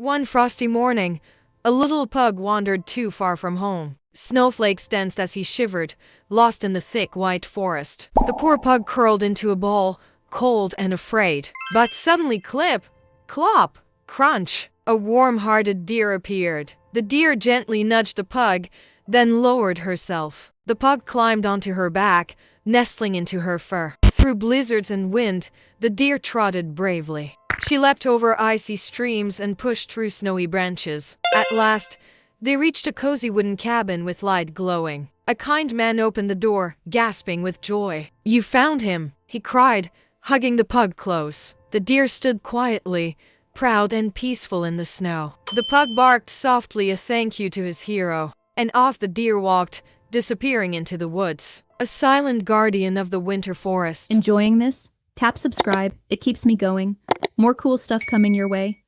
One frosty morning, a little pug wandered too far from home. Snowflakes danced as he shivered, lost in the thick white forest. The poor pug curled into a ball, cold and afraid. But suddenly clip, clop, crunch, a warm-hearted deer appeared. The deer gently nudged the pug, then lowered herself. The pug climbed onto her back, nestling into her fur. Through blizzards and wind, the deer trotted bravely. She leapt over icy streams and pushed through snowy branches. At last, they reached a cozy wooden cabin with light glowing. A kind man opened the door, gasping with joy. "You found him," he cried, hugging the pug close. The deer stood quietly, proud and peaceful in the snow. The pug barked softly a thank you to his hero, and off the deer walked, disappearing into the woods. A silent guardian of the winter forest. Enjoying this? Tap subscribe, it keeps me going. More cool stuff coming your way.